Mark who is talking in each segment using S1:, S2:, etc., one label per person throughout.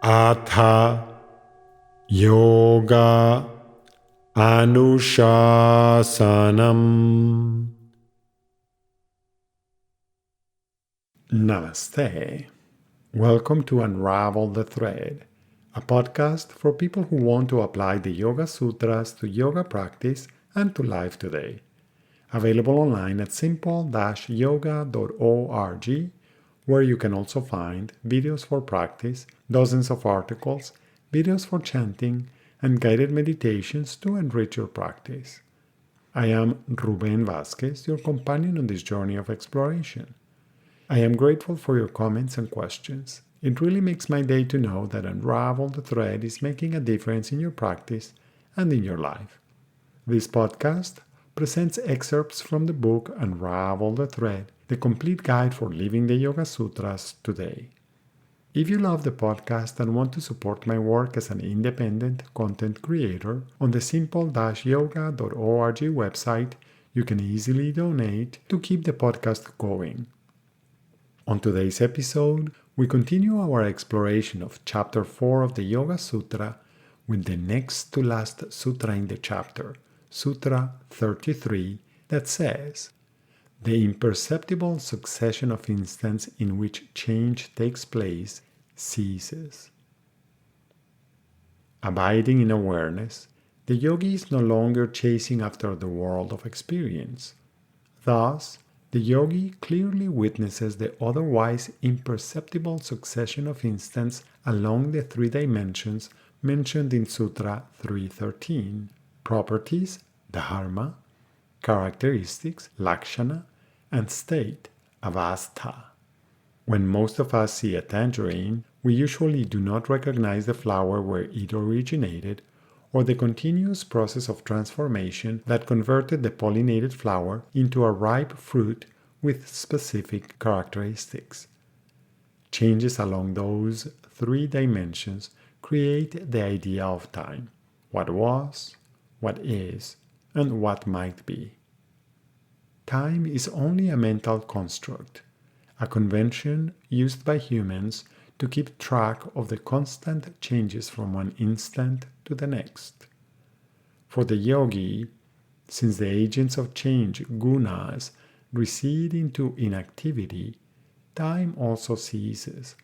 S1: Atha Yoga Anushasanam. Namaste. Welcome to Unravel the Thread, a podcast for people who want to apply the Yoga Sutras to yoga practice and to life today. Available online at simple-yoga.org, where you can also find videos for practice, dozens of articles, videos for chanting, and guided meditations to enrich your practice. I am Ruben Vasquez, your companion on this journey of exploration. I am grateful for your comments and questions. It really makes my day to know that Unravel the Thread is making a difference in your practice and in your life. This podcast presents excerpts from the book Unravel the Thread, the complete guide for living the Yoga Sutras today. If you love the podcast and want to support my work as an independent content creator, on the simple-yoga.org website, you can easily donate to keep the podcast going. On today's episode, we continue our exploration of Chapter 4 of the Yoga Sutra with the next to last sutra in the chapter, Sutra 33, that says, "The imperceptible succession of instants in which change takes place ceases." Abiding in awareness, the yogi is no longer chasing after the world of experience. Thus, the yogi clearly witnesses the otherwise imperceptible succession of instants along the three dimensions mentioned in Sutra 313: properties, dharma, characteristics, lakshana, and state, avastha. When most of us see a tangerine, we usually do not recognize the flower where it originated or the continuous process of transformation that converted the pollinated flower into a ripe fruit with specific characteristics. Changes along those three dimensions create the idea of time: what was, what is, and what might be. Time is only a mental construct, a convention used by humans to keep track of the constant changes from one instant to the next. For the yogi, since the agents of change, gunas, recede into inactivity, time also ceases.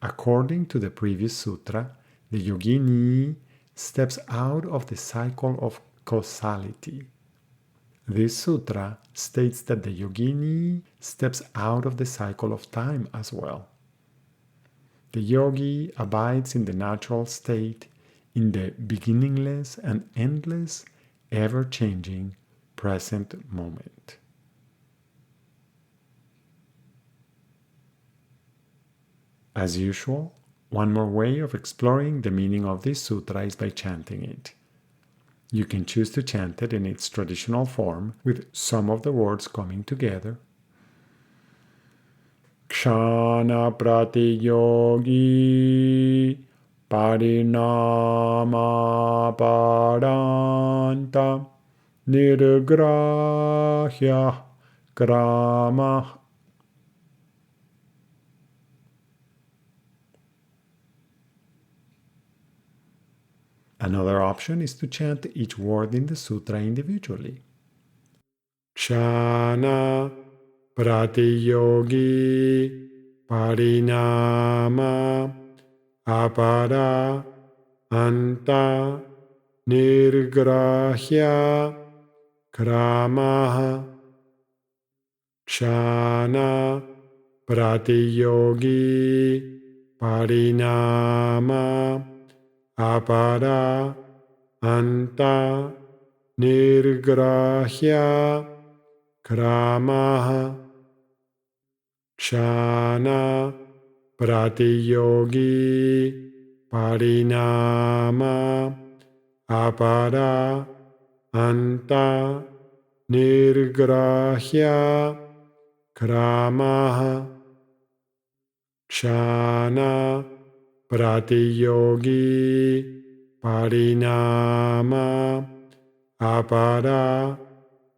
S1: According to the previous sutra, the yogini steps out of the cycle of causality. This sutra states that the yogini steps out of the cycle of time as well. The yogi abides in the natural state, in the beginningless and endless, ever-changing present moment. As usual, one more way of exploring the meaning of this sutra is by chanting it. You can choose to chant it in its traditional form, with some of the words coming together. Kshana pratiyogi parinama paranta nirgrahya krama. Another option is to chant each word in the sutra individually. Kshana pratiyogi parinama apara anta nirgrahya kramaha. Kshana pratiyogi parinama apara anta nirgrahya kramaha. Kshana pratiyogi parinama apara anta nirgrahya kramaha. Kshana pratiyogi parinama apara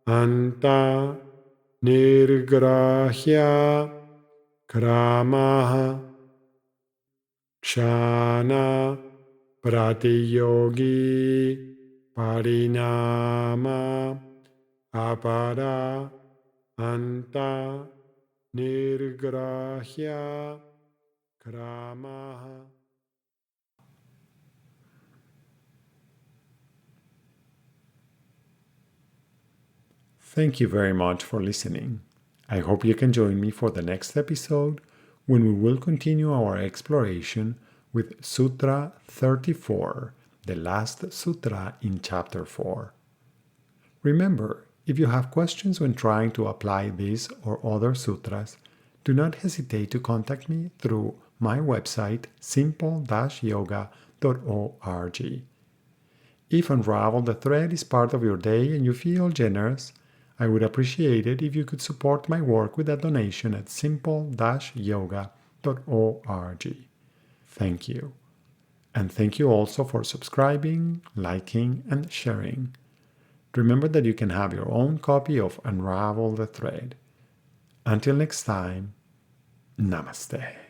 S1: anta nirgrahya kramaha. Kshana Pratiyogi Parinama Apara Anta Nirgrahya Kramaha. Thank you very much for listening. I hope you can join me for the next episode when we will continue our exploration with Sutra 34, the last sutra in chapter 4. Remember, if you have questions when trying to apply this or other sutras, do not hesitate to contact me through my website simple-yoga.org. If Unravel the Thread is part of your day and you feel generous, I would appreciate it if you could support my work with a donation at simple-yoga.org. Thank you. And thank you also for subscribing, liking, and sharing. Remember that you can have your own copy of Unravel the Thread. Until next time, Namaste.